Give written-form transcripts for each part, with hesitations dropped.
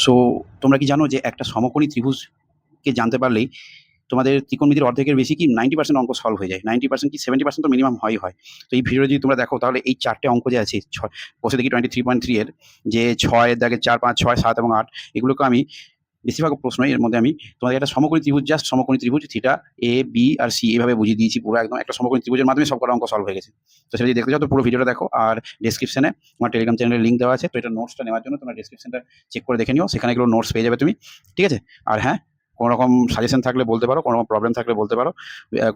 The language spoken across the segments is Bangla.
সো তোমরা কি জানো যে একটা সমকোণী ত্রিভুজকে জানতে পারলেই তোমাদের ত্রিকোণমিতির অর্ধেকের বেশি কি 90% অঙ্ক সলভ হয়ে যায়। 90% কি 70% তো মিনিমাম হয়। তো এই ভিডিও যদি তোমরা দেখো তাহলে এই 4টে অঙ্ক যে আছে বসে দেখি 23.3 এর যে 6 এর দাগে 4, 5, 6, 7 এবং 8 এগুলোকে আমি বেশিরভাগ প্রশ্ন এর মধ্যে আমি তোমাদের একটা সমকোণী ত্রিভুজ জাস্ট সমকোণী ত্রিভুজ theta A B R C এভাবে বুঝিয়ে দিয়েছি পুরো একদম একটা সমকোণী ত্রিভুজের মাধ্যমে সবকটা অঙ্ক সলভ হয়ে গেছে। তো সেটা যদি দেখতে চাও তো পুরো ভিডিওটা দেখো আর ডেসক্রিপশনে আমার টেলিগ্রাম চ্যানেলের লিঙ্ক দেওয়া আছে। তো এটা নোটসটা নেওয়ার জন্য তোমরা ডেসক্রিপশনটা চেক করে দেখে নিও, সেখানে এগুলো নোটস পেয়ে যাবে তুমি। ঠিক আছে? আর হ্যাঁ, কোনো রকম সাজেশন থাকলে বলতে পারো, কোনো রকম প্রবলেম থাকলে বলতে পারো,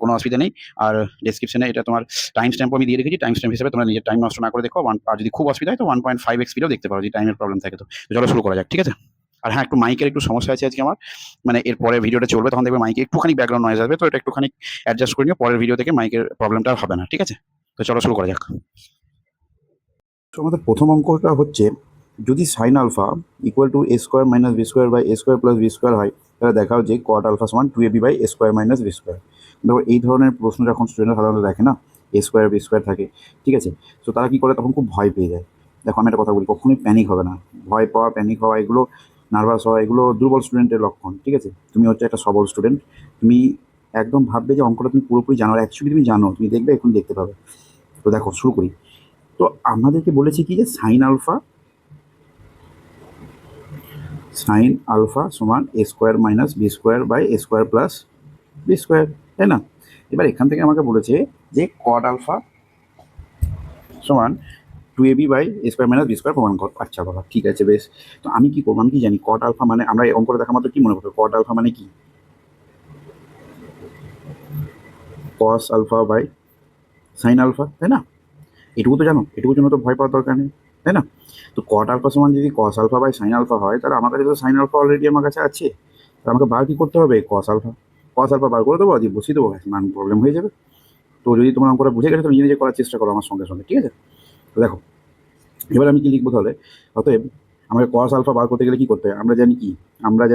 কোনো অসুবিধা নেই। আর ডেসক্রিপশনে এটা তোমার টাইম স্ট্যাম্পও আমি দিয়ে রেখেছি, টাইম স্ট্যাম্প হিসেবে তোমরা নিজের টাইম নষ্ট না করে দেখো। আর যদি খুব অসুবিধা হয় তো 1.5x স্পিডেও দেখতে পারো যদি টাইমের প্রবলেম থাকে। তো চলো শুরু করা যাক। ঠিক আছে? আর হ্যাঁ, একটু মাইকের একটু সমস্যা আছে আজকে আমার, মানে এর পরে ভিডিওটা চলবে তখন দেখবে মাইকে একটুখানি ব্যাকগ্রাউন্ড নয়েজ আসবে, তো এটা একটুখানি অ্যাডজাস্ট করে নিও, পরের ভিডিও থেকে মাইকের প্রবলেমটা আর হবে না। ঠিক আছে? তো চলো শুরু করা যাক। তো আমাদের প্রথম অঙ্কটা হচ্ছে, যদি sine alpha equal to a square minus B square by A square plus B square হয়, তাহলে দেখাও যে কট আলফা সমান 2ab by A square minus B square. দেখো এই ধরনের প্রশ্ন যখন স্টুডেন্টরা সাধারণত দেখে না, এ স্কোয়ার বি স্কোয়ার থাকে, ঠিক আছে, তো তারা কী করে তখন খুব ভয় পেয়ে যায়। দেখো আমি একটা কথা বলি, কখনোই প্যানিক হবে না। ভয় পাওয়া, প্যানিক হওয়া, এগুলো নার্ভাস হওয়া, এগুলো দুর্বল স্টুডেন্টের লক্ষণ। ঠিক আছে? তুমি হচ্ছে একটা সবল স্টুডেন্ট, তুমি একদম ভাববে যে অঙ্কটা তুমি পুরোপুরি জানো, আর অ্যাকচুয়ালি তুমি জানো, তুমি দেখবে এখন দেখতে পাবে। তো দেখো শুরু করি। তো আমাদেরকে বলেছি কি যে সাইন আলফা সমান A square minus B square by A square plus B square, তাই না? এবার এখান থেকে আমাকে বলেছে যে কট আলফা সমান 2ab by A square minus B square প্রমাণ কর। আচ্ছা বাবা, ঠিক আছে, বেশ। তো আমি কি করবো, আমি কি জানি কট আলফা মানে, আমরা এই অঙ্কটা দেখা মাত্র কি মনে করবো, কট আলফা মানে কি, cos alpha by sine alpha, তাই না? এটুকু তো জানো, এটুকুর জন্য তো ভয় পাওয়ার দরকার নেই, তাই না? তো কট আলফা সমান যদি cos alpha by sine alpha হয়, তাহলে আমার কাছে তো সাইন আলফা অলরেডি আমার কাছে আছে। তাহলে আমাকে বার কি করতে হবে, কস আলফা বার করে দেবো, দিয়ে বসিয়ে দেবো, মান প্রবলেম হয়ে যাবে। তো যদি তোমার অঙ্কটা বুঝে গেছে, তো নিজে নিজে করার চেষ্টা করো আমার সঙ্গে সঙ্গে। ঠিক আছে? তো দেখো এবার আমি কি লিখবো তাহলে, অতএব আমাকে কস আলফা বার করতে গেলে কি করতে হয়, আমরা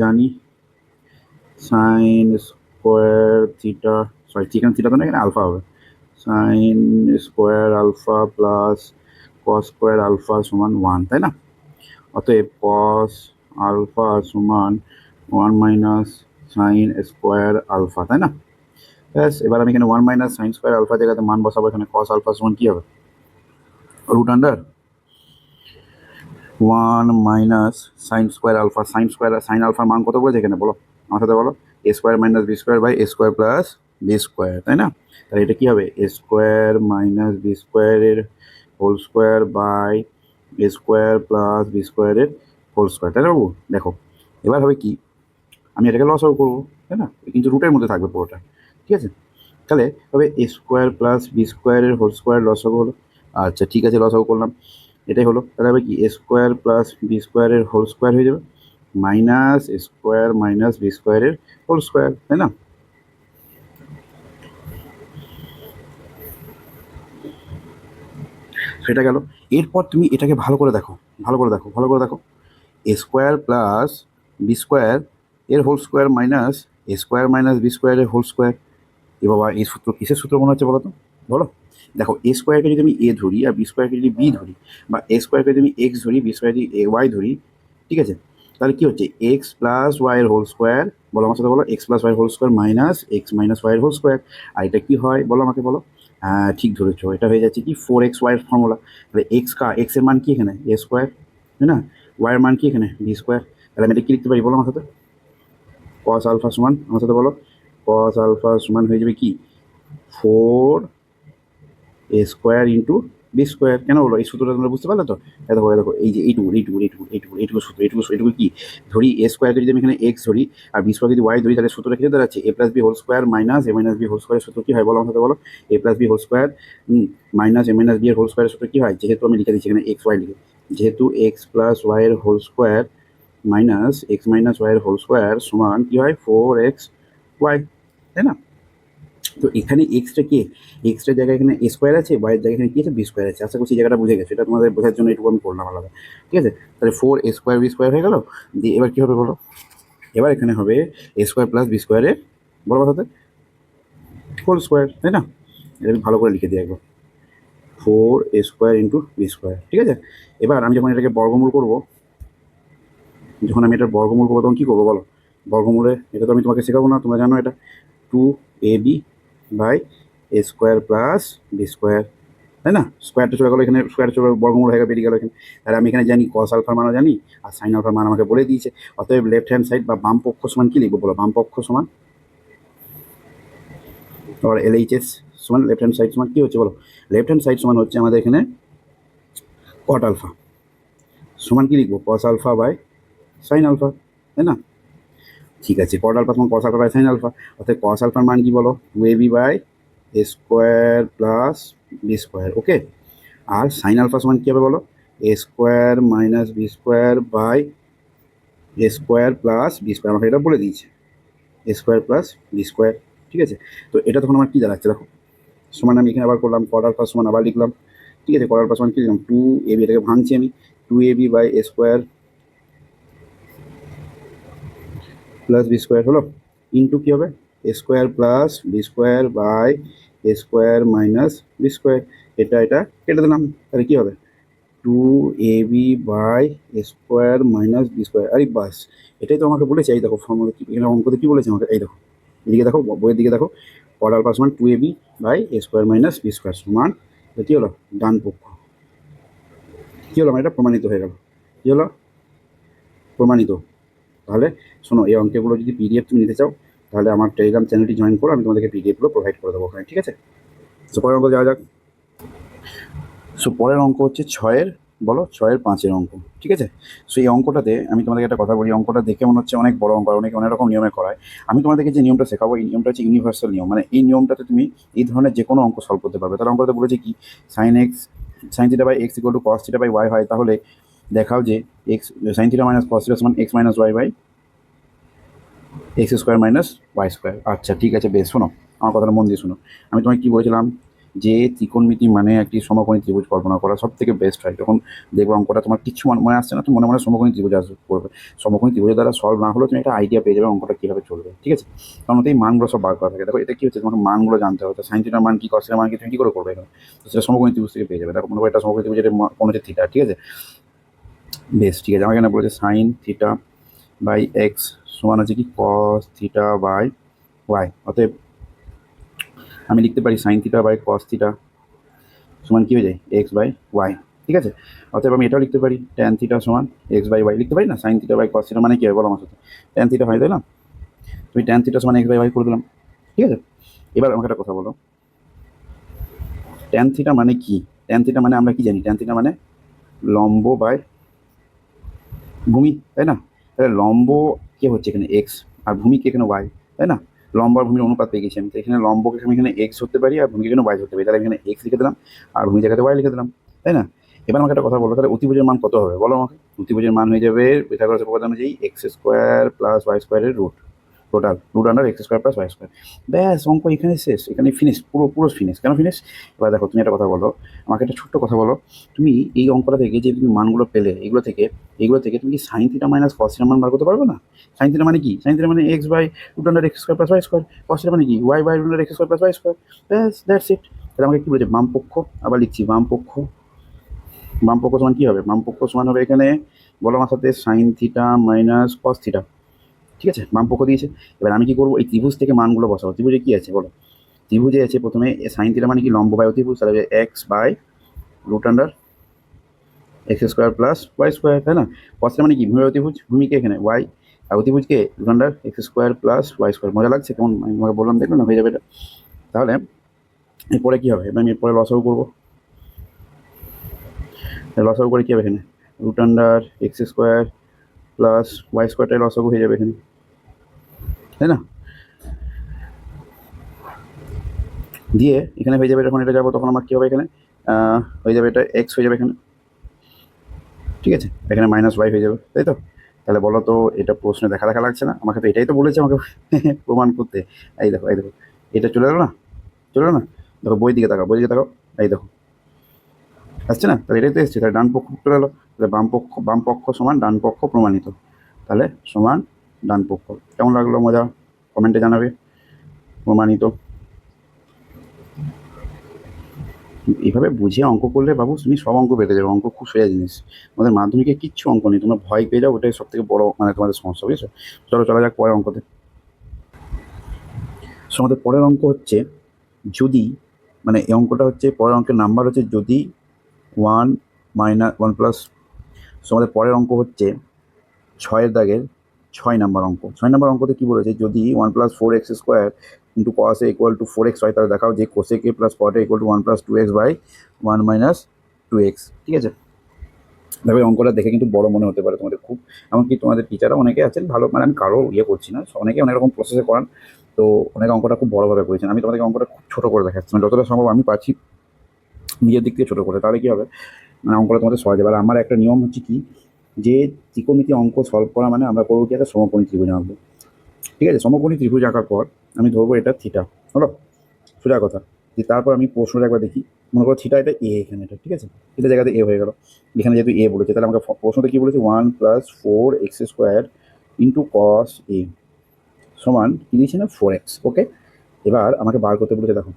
জানি সাইন স্কোয়ার থিটা, সরি চিকেন থিটা তো না, এখানে আলফা হবে, sine square alpha plus cos square alpha সমান 1, তাই না? অতএব কস আলফা সমান 1 মাইনাস সাইন স্কোয়ার আলফা, তাই না? ব্যাস, এবার আমি এখানে 1 মাইনাস সাইন স্কোয়ার আলফা জায়গাতে মান বসাবো। এখানে কস আলফা সমান কী হবে, root under 1 minus sine square alpha. Sine আলফার মান কত বলেছে এখানে, বলো আমার সাথে বলো, A square minus B square by A square plus B square, তাই না? তাহলে এটা কী হবে, এ স্কোয়ার মাইনাস বি স্কোয়ারের whole square by A square plus B স্কোয়ারের হোল স্কোয়ার, তাই না বাবু? দেখো এবার হবে কি, আমি এটাকে লসাগু করবো, তাই না? কিন্তু রুটের মধ্যে থাকবে পুরোটা। ঠিক আছে? তাহলে হবে এ স্কোয়ার প্লাস বি স্কোয়ারের হোল স্কোয়ার লসাগু হলো। আচ্ছা ঠিক আছে, লসাগু করলাম, এটাই হলো। তাহলে হবে কি, এ স্কোয়ার প্লাস বি স্কোয়ারের হোল স্কোয়ার হয়ে যাবে, মাইনাস এ স্কোয়ার মাইনাস বি স্কোয়ারের হোল স্কোয়ার, তাই না? সেটা গেল। এরপর তুমি এটাকে ভালো করে দেখো, এ স্কোয়ার প্লাস বি স্কোয়ার এর হোল স্কোয়ার মাইনাস এ স্কোয়ার মাইনাস বি স্কোয়ারের হোল স্কোয়ার। এ বাবা, এই সূত্র কিসের সূত্র মনে হচ্ছে বলো তো, বলো। দেখো এ স্কোয়ারকে যদি আমি এ ধরি আর বি স্কোয়ারকে যদি বি ধরি, বা এ স্কোয়ারকে যদি আমি এক্স ধরি, বি স্কোয়ার যদি ওয়াই ধরি, ঠিক আছে, তাহলে কি হচ্ছে, এক্স প্লাস ওয়াইয়ের হোল স্কোয়ার, বলো আমার সাথে বলো, এক্স প্লাস ওয়াইয়ের whole square minus x minus ওয়াইয়ের হোল স্কোয়ার। আর এটা কি হয় বলো আমাকে, বলো। হ্যাঁ ঠিক ধরেছো, এটা হয়ে যাচ্ছে কি 4x ওয়াইয়ের ফর্মুলা। তাহলে এক্স এর মান কি এখানে, এ স্কোয়ার, তাই না? ওয়াইয়ের মান কি এখানে, বি স্কোয়ার। তাহলে আমি এটা কি লিখতে পারি বলো আমার সাথে, কস আলফা সমান, আমার সাথে বলো, কস আলফা সমান হয়ে যাবে কি 4 এ স্কোয়ার ইন্টু বি স্কোয়ার। কেন বলো, এই সূত্রটা তোমরা বুঝতে পারলে তো? দেখো এই যে এইটুকু সূত্র, এইটুকু কি ধরি, এ স্কোয়ারকে যদি আমি এখানে এক্স ধরি আর বি স্কোয়ার যদি ওয়াই ধরি, তাহলে সূত্রটা কি দাঁড়াচ্ছে, A plus B whole square minus A minus B whole স্কোয়ারের সূত্র কি হয় বলো আমার সাথে বলো, A plus B whole square minus A minus B এর হোল স্কোয়ারের সূত্র কি হয়, যেহেতু আমি লিখে দিচ্ছি এখানে এক্স ওয়াই লিখে, যেহেতু এক্স প্লাস ওয়াইয়ের whole square minus x minus ওয়াইয়ের হোল স্কোয়ার সমান কি হয়, 4x ওয়াই, তাই না? তো এখানে এক্সটার জায়গায় এখানে এ স্কোয়ার আছে, ওয়াইয়ের জায়গায় এখানে কি আছে, বি স্কোয়ার আছে। আশা করছি এই জায়গাটা বুঝে গেছে, এটা তোমাদের বোঝার জন্য এটুকু আমি করলাম আলাদা। ঠিক আছে? তাহলে 4 এ স্কোয়ার বি স্কোয়ার হয়ে গেল। দিয়ে এবার কী হবে বলো, এবার এখানে হবে এ স্কোয়ার প্লাস বি স্কোয়ারের বড় কথাতে হোল স্কোয়ার, তাই না? এটা আমি ভালো করে লিখে দিই একবার, 4a² ইন্টু b², ঠিক আছে। এবার আমি যখন এটাকে বর্গমূল করবো, তখন কী করবো বলো? বর্গমূলে এটা তো আমি তোমাকে শেখাবো না, তোমরা জানো এটা 2ab/a² প্লাস b², তাই না? স্কোয়ারটা চলে গেলো এখানে, স্কোয়ার চলে বর্গমূল হয়ে বেরিয়ে গেলো এখানে। তাহলে আমি এখানে জানি cos আলফার মানও জানি, আর সাইন আলফার মান আমাকে বলে দিয়েছে। অতএব লেফট হ্যান্ড সাইড বা বাম পক্ষ সমান কী লিখবো বলো? বাম পক্ষ সমান, আর LHS সমান লেফট হ্যান্ড সাইড সমান কী হচ্ছে বলো? লেফট হ্যান্ড সাইড সমান হচ্ছে আমাদের এখানে cot আলফা সমান কী লিখবো? cos alpha by sine alpha, তাই না? ঠিক আছে, cot আলফা সমান cos alpha by sine alpha. অর্থাৎ cos আলফার মান কি বলো? 2ab/a² plus b², okay. আর সাইন আলফা সমান কী হবে বলো? a² minus b² by a² plus b², আমাকে এটা বলে দিয়েছে, a² প্লাস b², ঠিক আছে। তো এটা তখন আমার কী দাঁড়াচ্ছে দেখো, সমান আমি এখানে আবার করলাম cot আলফা সমান আবার লিখলাম, ঠিক আছে। cot আলফা সমান কী লিখলাম? 2ab, এটাকে ভাঙছি আমি, 2ab/a² প্লাস b² হলো, ইন্টু কী হবে? a² plus b² by a² minus b², এটা কেটে দিলাম, তাহলে কী হবে? 2ab/a² মাইনাস b², আরে বাস, এটাই তো আমাকে বলেছে। এই দেখো ফর্মুলা কি, এখানে অঙ্কতে কী বলেছে আমাকে, এই দেখো এদিকে দেখো, বইয়ের দিকে দেখো, cot আলফা সমান 2ab/a² মাইনাস b² সমান, কী হলো? ডান পক্ষ। কী হলো? আমার এটা প্রমাণিত হয়ে গেল। কী হলো? প্রমাণিত। তাহলে শোনো, এই অঙ্কগুলো যদি PDF তুমি নিতে চাও, তাহলে আমার টেলিগ্রাম চ্যানেলটি জয়েন করো, আমি তোমাদেরকে PDFগুলো প্রোভাইড করে দেবো ওখানে, ঠিক আছে। সো পরের অঙ্ক যাওয়া যাক। সো পরের অঙ্ক হচ্ছে 6-এর, বলো 6-এর 5-এর অঙ্ক, ঠিক আছে। সো এই অঙ্কটাতে আমি তোমাদেরকে একটা কথা বলি, অঙ্কটা দেখে মনে হচ্ছে অনেক বড় অঙ্ক, আর অনেক রকম নিয়মে করায়। আমি তোমাদেরকে যে নিয়মটা শেখাবো, এই নিয়মটা হচ্ছে ইউনিভার্সাল নিয়ম, মানে এই নিয়মটাতে তুমি এই ধরনের যে কোনো অঙ্ক সলভ করতে পারবে। তার অঙ্কটাতে বলেছে কি, sin θ/x = cos θ/y হয়, তাহলে দেখাও যে sin θ মাইনাস cos θ সমান x minus y/x² minus y²। আচ্ছা ঠিক আছে, বেশ। শোনো, আমার কথাটা মন দিয়ে শোনো। আমি তোমায় কী বলেছিলাম, যে ত্রিকোণমিতি মানে একটি সমকোণী ত্রিভুজ কল্পনা করা সব থেকে বেস্ট হয়। যখন দেখবো অঙ্কটা তোমার কিচ্ছু মনে আসছে না, তো মনে মনে সমকোণী ত্রিভুজ আসবে করবে। সমকোণী ত্রিভুজের দ্বারা সলভ না হলেও তুমি একটা আইডিয়া পেয়ে যাবে অঙ্কটা কীভাবে চলবে, ঠিক আছে। কারণ ওতে এই মানগুলো সব বার করা থাকে। দেখো এটা কী হচ্ছে, তোমাকে মানগুলো জানতে হবে। তো সাইন থিটার মান কি, cos এর মান কি, তুমি কী করে করবে এখানে? তো সেটা সমকোণী ত্রিভুজ থেকে পেয়ে যাবে। দেখো মনে করো এটা সমকোণী ত্রিভুজের কোণ হচ্ছে থিটা, ঠিক আছে। বেশ, ঠিক আছে। আমার এখানে বলেছে সাইন θ/x সমান হচ্ছে কি cos θ/y। অতএব আমি লিখতে পারি সাইন θ/cos θ সমান কী হয়ে যায়? x/y, ঠিক আছে। অতএব আমি এটাও লিখতে পারি tan θ সমান x/y, লিখতে পারি না? সাইন θ/cos θ মানে কী হয় বলো আমার সাথে? tan θ হয়, তাই না? তুমি tan θ সমান x/y করে দিলাম, ঠিক আছে। এবার আমাকে একটা কথা বলো, tan θ মানে কি? tan θ মানে আমরা কি জানি? tan θ মানে লম্ব বাই ভূমি, তাই না? তাহলে লম্ব কে হচ্ছে এখানে x, আর ভূমিকে এখানে y, তাই না? লম্ব আর ভূমির অনুপাত পেয়ে গেছি আমি। তো এখানে লম্বকে আমি এখানে x ধরতে পারি, আর ভূমিকে এখানে y ধরতে পারি। তাহলে এখানে x লিখে দিলাম, আর ভূমি জায়গাতে y লিখে দিলাম, তাই না? এবার আমাকে একটা কথা বলো, তাহলে অতিভুজের মান কত হবে বলো আমাকে? অতিভুজের মান হয়ে যাবে পিথাগোরাসের উপপাদ্য অনুযায়ী x² প্লাস y² এর root, total root under x² plus y²। ব্যাস, অঙ্ক এখানে শেষ, এখানে ফিনিশ, পুরো ফিনিশ। কেন ফিনিশ? এবার দেখো, তুমি একটা কথা বলো, আমাকে একটা ছোট্ট কথা বলো। তুমি এই অঙ্কটা থেকে যে তুমি মানগুলো পেলে, এগুলো থেকে তুমি কি সাইন থিটা মাইনাস কস থিটার মান বার করতে পারবে না? সাইন থিটা মানে কি? সাইন থিটা মানে x/√x² plus y²। Cos theta মানে কি? y/√x² plus y²। ব্যাস, দ্যাটস ইট। তাহলে আমাকে কী বলেছে? বাম পক্ষ, আবার লিখছি বাম পক্ষ সমান কী হবে? বাম পক্ষ সমান হবে এখানে, বলো আমার সাথে, sine theta minus cos theta, ঠিক আছে। বাম পক্ষ দিয়েছে। এবার আমি কী করবো? এই ত্রিভুজ থেকে মানগুলো বসাবো। ত্রিভুজে কী আছে বলো? ত্রিভুজে আছে প্রথমে সাইন থিটা মানে কি? লম্ব বাই অতিভুজ, তাহলে x/√x² প্লাস y², তাই না? cos থিটা মানে কি? ভূমি অতিভুজ, ভূমিকে এখানে y, আর অতিভুজকে √x² প্লাস y²। মজা লাগছে কেমন? আমি তোমাকে বললাম, দেখলে না হয়ে যাবে এটা। তাহলে এরপরে কী হবে? এবার আমি এরপরে লসাগু করবো। লসাগু করে কী হবে এখানে? √x² প্লাস y²টাই লসাগু হয়ে যাবে এখানে, তাই না? দিয়ে এখানে হয়ে যাবে, যখন এটা যাবো তখন আমার কী হবে এখানে? হয়ে যাবে এটা x হয়ে যাবে এখানে, ঠিক আছে। এখানে মাইনাস y হয়ে যাবে, তাই তো? তাহলে বলো তো, এটা প্রশ্নে দেখা লাগছে না? আমাকে তো এটাই তো বলেছে আমাকে প্রমাণ করতে। এই দেখো, এটা চলে এলো না? দেখো বইয়ের দিকে তাকাও, এই দেখো আসছে না? তাহলে এটাই তো এসছে। তাহলে ডান পক্ষ চলে এলো। তাহলে বাম পক্ষ সমান ডান পক্ষ প্রমাণিত, তাহলে সমান ডান পক্ষ। কেমন লাগলো? মজা? কমেন্টে জানাবে। প্রমাণিত। এভাবে বুঝে অঙ্ক করলে বাবু তুমি সব অঙ্ক পেতে যাবে, অঙ্ক খুব সোজা জিনিস। আমাদের মাধ্যমিকে কিচ্ছু অঙ্ক নেই, তোমরা ভয় পেয়ে যাও, ওটাই সব থেকে বড় মানে তোমাদের সমস্যা, বুঝেছো? চলো চলা যাক পরের অঙ্কতে। সো আমাদের পরের অঙ্ক হচ্ছে যদি, মানে এই অঙ্কটা হচ্ছে পরের অঙ্কের নাম্বার হচ্ছে যদি one minus one plus. So আমাদের পরের অঙ্ক হচ্ছে 6 দাগের 6 নাম্বার অঙ্ক। 6 নাম্বার অঙ্কতে কী বলেছে, যদি 1+4x² into cos a equal to 4x হয়, তাহলে দেখাও যে cosec a plus cot a equal to 1+2x/1 - 2x। ঠিক আছে, দেখো এই অঙ্কটা দেখে কিন্তু বড় মনে হতে পারে তোমাদের খুব, এমনকি তোমাদের টিচাররা অনেকে আছেন ভালো, মানে আমি কারো ইয়ে করছি না, অনেকে অনেক রকম প্রসেসে করান, তো অনেকে অঙ্কটা খুব বড়োভাবে করেছেন। আমি তোমাদেরকে অঙ্কটা খুব ছোটো করে দেখাচ্ছি, মানে যতটা সম্ভব আমি পারছি নিজের দিক থেকে ছোটো করে, তাহলে কী হবে, মানে অঙ্কটা তোমাদের সহজ হবে। আর আমার একটা নিয়ম হচ্ছে কি, যে ত্রিকোণমিতি অঙ্ক সলভ করা মানে আমরা করবো কি, একটা সমকোণী ত্রিভুজ আঁকবো। ঠিক আছে, সমকোণী ত্রিভুজ আঁকার পর আমি ধরবো এটা থিটা, হলো সোজা কথা। যে তারপর আমি প্রশ্নটা একবার দেখি, মনে করো থিটা এটা এ, এখানে এটা, ঠিক আছে, এটা জায়গাতে এ হয়ে গেল, এখানে যেহেতু এ বলেছে, তাহলে আমাকে প্রশ্নটা কী বলেছে, 1+4x² ইন্টু কস এ সমান কী দিয়েছে না 4x। ওকে, এবার আমাকে বার করতে বলেছে, দেখো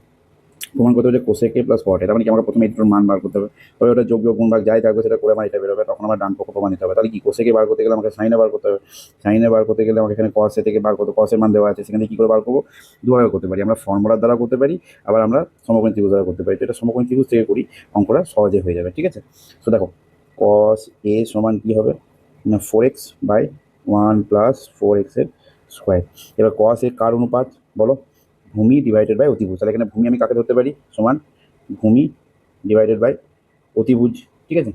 প্রমাণ করতে হবে যে কোসেক এ প্লাস কট, এটা মানে কি আমাকে প্রথমে এই দুটোর মান বার করতে হবে, তবে ওটা যোগ গুণ ভাগ যাই থাকবে সেটা করে আমার এটা বেরোবে, তখন আমার ডান পক্ষ প্রমাণ নিতে হবে। তাহলে কি কোসেকে বার করতে গেলে আমাকে সাইনে বার করতে হবে, সাইনে বার করতে গেলে আমাকে এখানে কস এ থেকে বার করতে, কসের মান দেওয়া আছে, সেখানে কী করে বার করবো, দুভাবে করতে পারি, আমরা ফর্মুলার দ্বারা করতে পারি, আবার আমরা সমকোণী ত্রিভুজ দ্বারা করতে পারি। তো এটা সমকোণী ত্রিভুজ থেকে করি, অঙ্কটা সহজে হয়ে যাবে। ঠিক আছে, তো দেখো কস এ সমান কী হবে না 4x/1+4x² এবার কস এ কার অনুপাত বলো, ভূমি ডিভাইডেড বাই অতিভুজ। তাহলে এখানে ভূমি আমি কাকে ধরতে পারি, সমান ভূমি ডিভাইডেড বাই অতিভুজ। ঠিক আছে,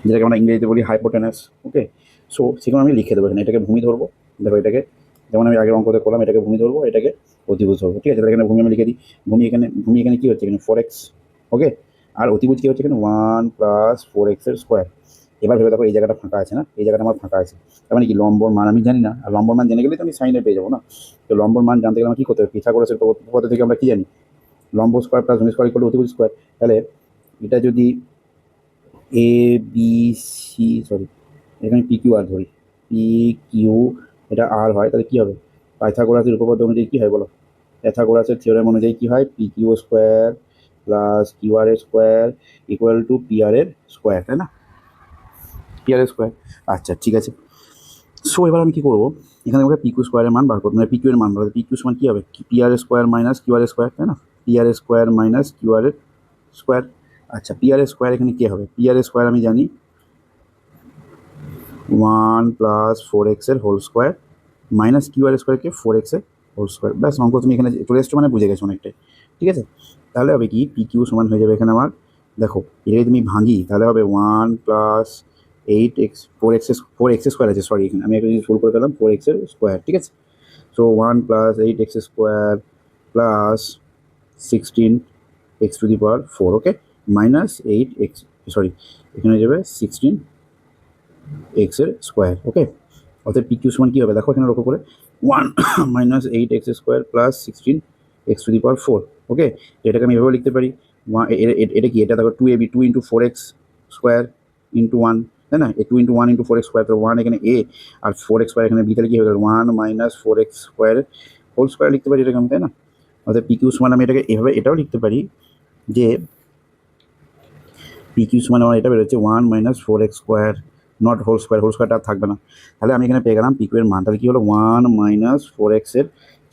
যেটাকে আমরা ইংরেজিতে বলি হাইপোটেনাস। ওকে, সো সেখানে আমি লিখে দেবো, এখানে এটাকে ভূমি ধরবো, দেখো এটাকে যেমন আমি আগের অঙ্কতে করলাম, এটাকে ভূমি ধরবো, এটাকে অতিভুজ ধরবো। ঠিক আছে, তাহলে এখানে ভূমি আমি লিখে দিই, ভূমি এখানে কী হচ্ছে, এখানে 4x। ওকে, আর অতিভুজ কী হচ্ছে, এখানে 1+4x²। এবার ভেবে দেখো এই জায়গাটা ফাঁকা আছে না, এই জায়গাটা আমার ফাঁকা আছে, তার মানে কি লম্বর মান আমি জানি না, আর লম্বর মান জেনে গেলে তো আমি সাইনে পেয়ে যাবো না। তো লম্বর মান জানতে গেলে আমার কী করতে হবে, পিথাগোরাসের উপপাদ্য থেকে আমরা কী জানি, লম্ব স্কোয়ার প্লাস ভূমি স্কোয়ার ইকুয়াল টু অতিভুজ স্কোয়ার। তাহলে এটা যদি এ বি সি, সরি এখানে পি কিউ আর ধরি, পি কিউ এটা আর হয়, তাহলে কী হবে, পাইথাগোরাসের উপপাদ্য অনুযায়ী কী হয় বলো, পাইথাগোরাসের থিওরেম অনুযায়ী কী হয়, P Q square plus Q R এর square equal to P R এর স্কোয়ার, তাই না, পি আর এর স্কোয়ার। আচ্ছা ঠিক আছে, সো এবার আমি কী করবো, এখানে আমাকে পি কিউ স্কোয়ারের মান বার করবো, মানে পি কিউ এর মান বার করবো, পি কিউ সমান কী হবে, P R square minus Q R square, তাই না, P R square minus Q R square. আচ্ছা পি আর স্কোয়ার এখানে কী হবে, পি আর স্কোয়ার আমি জানি 1+4x এর whole square minus Q R স্কোয়ারকে 4x এর হোল স্কোয়ার। ব্যাস অঙ্ক তুমি এখানে চলে এসছো, মানে বুঝে গেছো অনেকটাই। ঠিক আছে, তাহলে হবে কি পি কিউ সমান হয়ে যাবে এখানে আমার, দেখো এটা যদি তুমি ভাঙি তাহলে হবে 1+8x 4x² আছে, সরি এখানে আমি একটা জিনিস ভুল করে ফেললাম, 4x এর স্কোয়ার। ঠিক আছে, সো 1+8x² প্লাস 16x⁴, ওকে, মাইনাস 8x, সরি এখানে যাবে 16x এর স্কোয়ার। ওকে, অর্থাৎ পি কিউ সমান কী হবে, দেখো এখানে লক্ষ্য করে 1 - 8x² প্লাস 16x⁴। ওকে, এটাকে আমি এভাবে লিখতে পারি, এটা কি, এটা দেখো 2ab 2 × 4x² ইন্টু 1, তাই না, 2 × 1 × 4x², তো 1 এখানে এ আর 4x² এখানে বি, তাহলে কী হয়ে গেল 1 - 4x² হোল স্কোয়ার লিখতে পারি এটাকে আমি, তাই না। অর্থাৎ পি কিউ সমান আমি এটাকে এভাবে এটাও লিখতে পারি, যে পি কিউ সমান আমার এটা বেরোচ্ছে 1 - 4x², not whole square, whole স্কোয়ারটা আর থাকবে না। তাহলে আমি এখানে পেয়ে গেলাম পি কিউ এর মান, তাহলে কী হলো 1 - 4x এর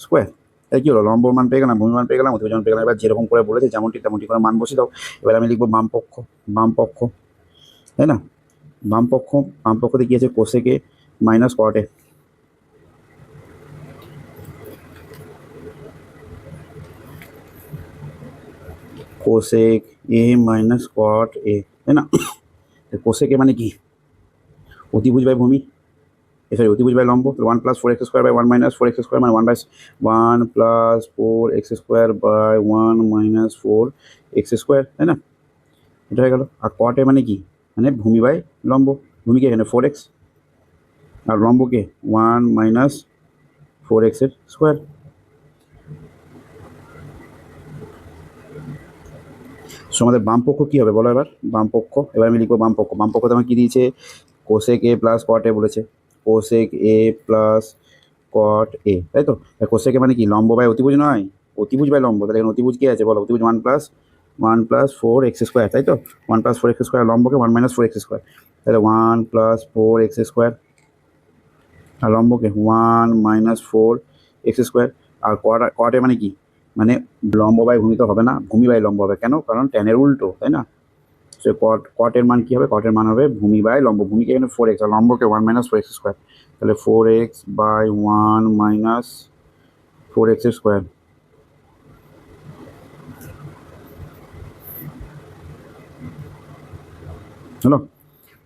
স্কোয়ার। তাই কী হলো, লম্বর মান পেয়ে গেলাম, ভূমি মান পেয়ে গেলাম, অতিভুজ মান পেয়ে গেলাম। এবার যেরকম করে বলেছে যেমনটি তেমনটি করে মান বসিয়ে দাও। এবার আমি লিখবো বাম পক্ষ, বাম পক্ষ, তাই না, বাম পক্ষ, বাম পক্ষতে কী আছে, cosec A minus cot A, cosec A minus cot A, তাই না। কোসেকে মানে কি, অতিভুজ বাই ভূমি, সরি অতিভুজ বাই লম্ব, 1+4x² বাই 1 - 4x² মানে 1+4x² বাই 1 - 4x², তাই না, এটা হয়ে গেল। আর কটে মানে কি, মানে ভূমি বাই লম্ব, ভূমিকে এখানে 4x আর লম্বকে 1 - 4x এর স্কোয়ার। সো আমাদের বাম পক্ষ কী হবে বলো, এবার বাম পক্ষ, এবার আমি লিখবো বাম পক্ষ, বাম পক্ষতে আমার কী দিয়েছে, কোসেক এ প্লাস কট এ বলেছে, cosec A plus cot A, তাই তো। কোসেকে মানে কি, লম্ব বাই অতিভুজ নয়, অতিভুজ বাই লম্ব, তাহলে এখানে অতিভুজ কী আছে বলো, অতিভুজ 1+4x², 1+4x², তাই তো? 1+4x², লম্বকে 1-4x², তাহলে 1+4x², আর লম্বকে 1-4x²। আর কটে মানে কি, মানে লম্ব বাই ভূমি তো হবে না, ভূমি বাই লম্ব হবে। কেন? কারণ ট্যানের উল্টো, তাই না? সে কটের মান কী হবে? কটের মান হবে ভূমি বাই লম্ব। ভূমিকে এখানে 4x আর লম্বকে 1-4x², তাহলে 4x/1-4x²। হলো?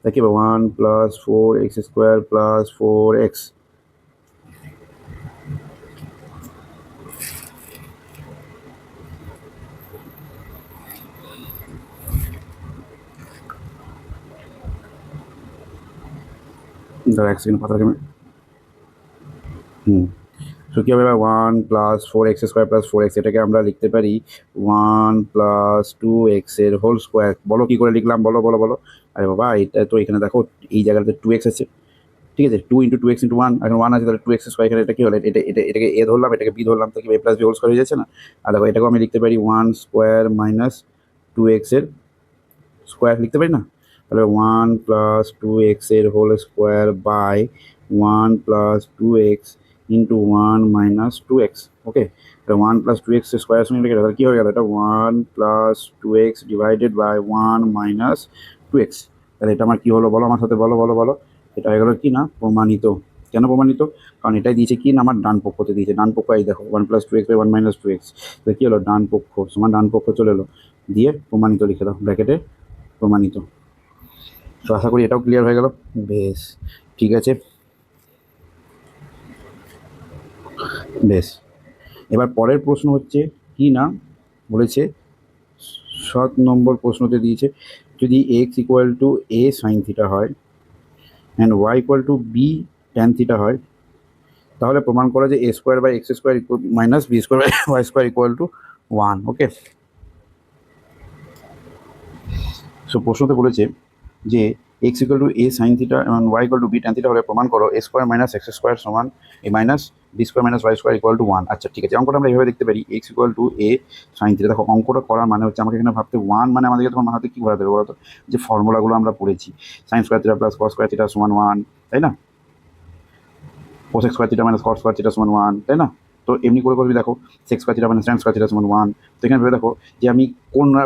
তা কি হবে? 1+4x² + 4x। দাঁড়া এক সেকেন্ড, পাতা তো কী হবে এবার? 1+4x² + 4x, এটাকে আমরা লিখতে পারি 1+2x² বলো কী করে লিখলাম? বলো বলো বলো। আরে বাবা, এটা তো এখানে দেখো এই জায়গাতে 2x আছে, ঠিক আছে? 2 × 2x × 1, এখন 1 আছে, তাহলে 2x²। এখানে এটা কী হলো? এটাকে a ধরলাম, এটাকে b ধরলাম, তো কি a+b² হয়ে যাচ্ছে না? আর দেখো এটাকেও আমি লিখতে পারি 1² - 2x² লিখতে পারি না? তাহলে 1+2x² / 1+2x × 1 - 2x। ওকে, তাহলে 1+2x² সঙ্গে লিখে তাহলে কী হয়ে গেল? এটা 1+2x / 1 - 2x। তাহলে এটা আমার কী হলো? বলো আমার সাথে, বলো বলো বলো। এটা হয়ে গেল কি না? প্রমাণিত। কেন প্রমাণিত? কারণ এটাই দিয়েছে কি না, আমার ডান পক্ষতে দিয়েছে। ডান পক্ষ এই দেখো 1+2x / 1 - 2x। তাহলে কী হলো? ডান পক্ষ সমান ডান পক্ষ চলে এলো, দিয়ে প্রমাণিত লিখে দাও ব্র্যাকেটে, প্রমাণিত। তো আশা করি এটাও ক্লিয়ার হয়ে গেল। বেশ, ঠিক আছে, বেশ। এবার পরের প্রশ্ন হচ্ছে কি না, বলেছে 7 নম্বর প্রশ্নতে দিয়েছে, যদি x = a sin θ হয় অ্যান্ড y = b tan θ হয়, তাহলে প্রমাণ করা যে a² / x² - b² / y² = 1। ওকে, সো প্রশ্নতে বলেছে যে x = a sin θ এবং y = b tan θ হলে প্রমাণ করো a² - x² সমান a মাইনাস b² - y² = 1। আচ্ছা ঠিক আছে, অঙ্কটা আমরা এইভাবে দেখতে পারি, x = a sin θ। দেখো অঙ্কটা করার মানে হচ্ছে আমাকে এখানে ভাবতে 1 মানে আমাদেরকে তখন মাথাতে কী ঘোরাতে হবে বলো তো? যে ফর্মুলাগুলো আমরা পড়েছি, sin² θ + cos² θ সমান 1, তাই না? cos² θ - cos² θ সমান 1, তাই না? তো এমনি করে করে দেখো sec² θ - tan² θ সমান 1। তো এখানে ভেবে দেখো যে আমি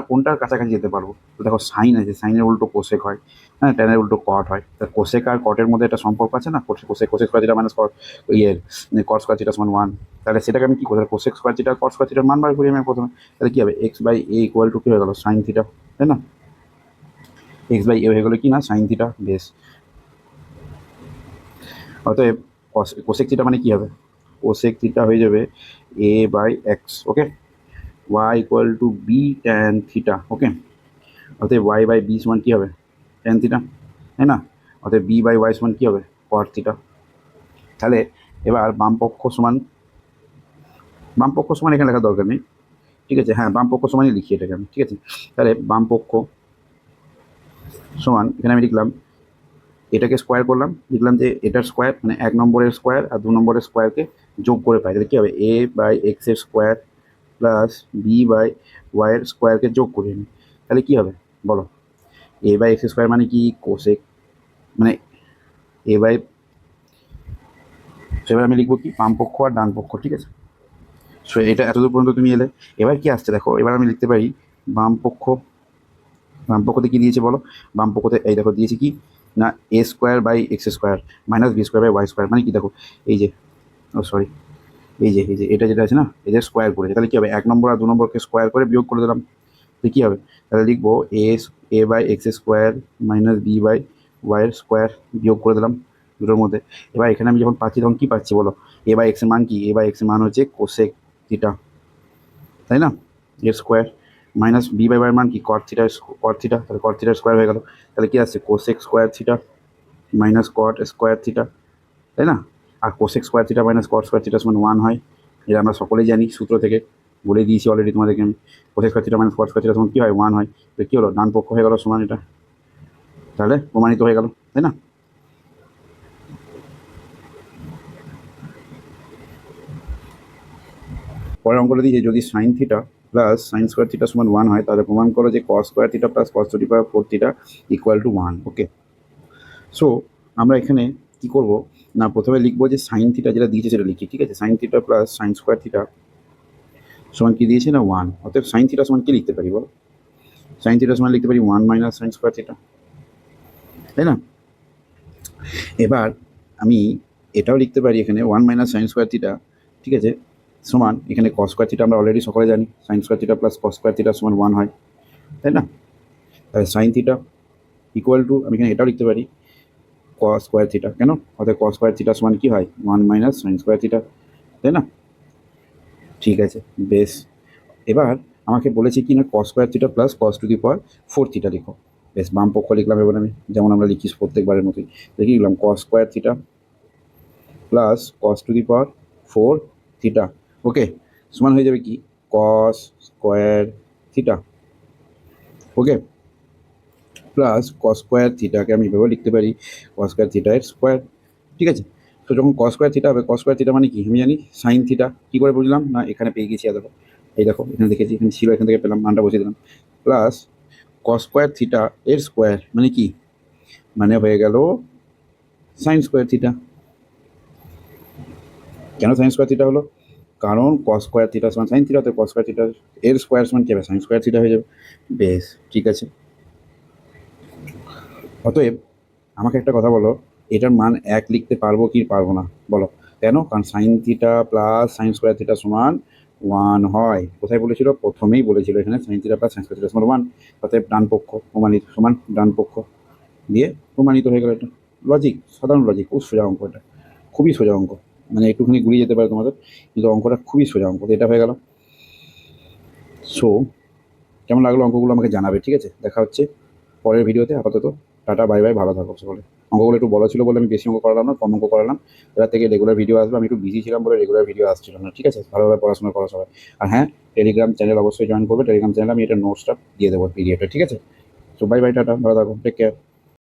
কোনটার কাছাকাছি যেতে পারবো। তো দেখো সাইন আছে, সাইনের উল্টো কোসেক হয়, হ্যাঁ, ট্যানের উল্টো কট হয়। তা কোসেক আর কটের মধ্যে একটা সম্পর্ক আছে না? কোসেক cos² θ - cos cos² θ সমান 1। তাহলে সেটাকে আমি কী করবো? cos² θ cos² θ মান বার করি আমি প্রথমে। তাহলে কী হবে? x/a = কী হয়ে গেল? sin θ, তাই না? x/a হয়ে গেলো কি না? sin θ। বেশ, অতএব কোসেক থিটা মানে কী হবে? কোসেক থিটা হয়ে যাবে a/x। ওকে, y = b tan θ। ওকে, অতএব y/b সমান কী হবে? tan θ, তাই না? অতএব b/y সমান কী হবে? cot θ। তাহলে এবার বাম পক্ষ সমান এখানে লেখার দরকার নেই, ঠিক আছে? হ্যাঁ, বাম পক্ষ সমানই লিখি এটাকে আমি, ঠিক আছে? তাহলে বাম পক্ষ সমান এখানে আমি লিখলাম, এটাকে স্কোয়ার করলাম, লিখলাম যে এটার স্কোয়ার মানে 1 নম্বরের স্কোয়ার আর 2 নম্বরের স্কোয়ারকে যোগ করে পাই। তাহলে কী হবে? a/x² প্লাস b/y² যোগ করি আমি, তাহলে কী হবে বলো? a/x² মানে কি? কোসেক, মানে a বাই, সেবার আমি লিখবো কি? বাম পক্ষ আর ডান পক্ষ, ঠিক আছে? সো এটা এতদূর পর্যন্ত তুমি এলে। এবার কি আসছে দেখো, এবার আমি লিখতে পারি বাম পক্ষ, বাম পক্ষতে কী দিয়েছে বলো? বাম পক্ষতে এই দেখো দিয়েছে কি না, a² / x² - b² / y², মানে কি দেখো এই যে, ও সরি, এই যে এটা যেটা আছে না, এই যে স্কোয়ার করেছে। তাহলে কী হবে? 1 নম্বর আর 2 নম্বরকে স্কোয়ার করে বিয়োগ করে দিলাম, তো কী হবে? তাহলে লিখবো a/x² - b/y² বিয়োগ করে দিলাম দুটোর মধ্যে। এবার এখানে আমি যখন পাচ্ছি তখন কী পাচ্ছি বলো? a/x এর মান কি? a/x এর মান হচ্ছে কোসেক থিটা, তাই না? এর স্কোয়ার মাইনাস b/y এর মান কি? cot থিটা, তাহলে cot থিটার স্কোয়ার হয়ে গেল। তাহলে কী আসছে? Cosec square theta minus cot square theta, তাই না? আর cosec square theta minus cot square theta সমান 1 হয়। এটা আমরা সকলেই জানি, সূত্র থেকে বলে দিয়েছি অলরেডি তোমাদেরকে আমি। Cosec square theta minus cot square theta সমান কী হয়? 1 হয়। তো কী হলো? ডান পক্ষ হয়ে গেল সমান এটা, তাহলে প্রমাণিত হয়ে গেল, তাই না? পরের অঙ্কটা দিয়েছে, যদি sine theta plus sign square theta সমান 1 হয়, তাহলে প্রমাণ করো যে কস square theta plus cos to the power 4 theta equal to 1। Okay, so আমরা এখানে কি করব না, প্রথমে লিখবো যে সাইন থিটা যেটা দিয়েছে সেটা লিখি, ঠিক আছে। Sine theta plus sign square theta সমান কি দিয়েছে না 1, অতএব সাইন থিটা সমান কি লিখতে পারি বল? সাইন থিটা সমান লিখতে পারি 1 মাইনাস সাইন স্কোয়ার থিটা, তাই না? এবার আমি এটাও লিখতে পারি এখানে 1 মাইনাস সাইন স্কোয়ার থিটা, ঠিক আছে, সমান এখানে কস স্কোয়ার থিটা আমরা অলরেডি সকলে জানি, sine square theta plus cos square theta সমান 1 হয়, তাই না? তাহলে সাইন থিটা ইকুয়াল টু আমি এখানে এটাও লিখতে পারি কস স্কোয়ার থিটা, কেন? অর্থাৎ কস স্কোয়ার থিটা সমান কি হয় 1 মাইনাস সাইন স্কোয়ার থিটা, তাই না? ঠিক আছে, বেশ। এবার আমাকে বলেছে কি না কস square theta plus cos to the power 4 theta লিখো। বেশ, বাম পক্ষ লিখলাম এবার আমি, যেমন আমরা লিখি প্রত্যেকবারের মতোই লিখে লিখলাম cos square theta plus cos to the power 4 theta. Okay, সমান হয়ে যাবে কি cos square theta, okay, plus cos square থিটাকে আমি এভাবে লিখতে পারি কস স্কোয়ার থিটা এর স্কোয়ার, ঠিক আছে। তো যখন কস স্কোয়ার থিটা হবে, কস স্কোয়ার থিটা মানে কি আমি জানি সাইন থিটা, কী করে বুঝলাম না এখানে পেয়ে গেছি, দেখো এই দেখো এখানে দেখেছি, এখানে ছিল, এখান থেকে পেলাম, মানটা বসিয়ে দিলাম, প্লাস কস স্কোয়ার থিটা এর স্কোয়ার মানে কি, মানে হয়ে গেল সাইন স্কোয়ার থিটা। কেন সাইন স্কোয়ার থিটা হলো? কারণ কস স্কোয়ার থিটা সমান সাইন থিটা, তো কস স্কোয়ার থিটা এর স্কোয়ার সমান কী হবে সাইন স্কোয়ার থিটা হয়ে যাবে। বেশ, ঠিক আছে। অতএব আমাকে একটা কথা বলো, এটার মান 1 লিখতে পারবো কি পারবো না বলো? কেন? কারণ sine theta plus sign square theta সমান 1 হয়। কোথায় বলেছিল? প্রথমেই বলেছিল এখানে sine theta plus sign square theta সমান 1। অতএব ডান পক্ষ প্রমাণিত, সমান ডান পক্ষ দিয়ে প্রমাণিত হয়ে গেল। এটা লজিক, সাধারণ লজিক, খুব সোজা অঙ্ক, এটা খুবই সোজা অঙ্ক, মানে একটুখানি ঘুরিয়ে যেতে পারে তোমাদের, কিন্তু অঙ্কটা খুবই সোজা অঙ্ক, এটা হয়ে গেল। সো কেমন লাগলো অঙ্কগুলো আমাকে জানাবে, ঠিক আছে? দেখা হচ্ছে পরের ভিডিওতে। আপাতত টাটা, বাই বাই, ভালো থাকো সকলে। অঙ্কগুলো একটু বড় ছিল বলে আমি বেশি অঙ্ক করালাম না, কম অঙ্ক করালাম। এবার থেকে রেগুলার ভিডিও আসবে, আমি একটু বিজি ছিলাম বলে রেগুলার ভিডিও আসছিল না, ঠিক আছে? ভালোভাবে পড়াশোনা করো সবাই। আর হ্যাঁ, টেলিগ্রাম চ্যানেল অবশ্যই জয়েন করবে, টেলিগ্রাম চ্যানেলে আমি এটা নোটসটা দিয়ে দেবো পিডিএফে, ঠিক আছে? সো বাই বাই, টাটা, ভালো থাকো, টেক কেয়ার।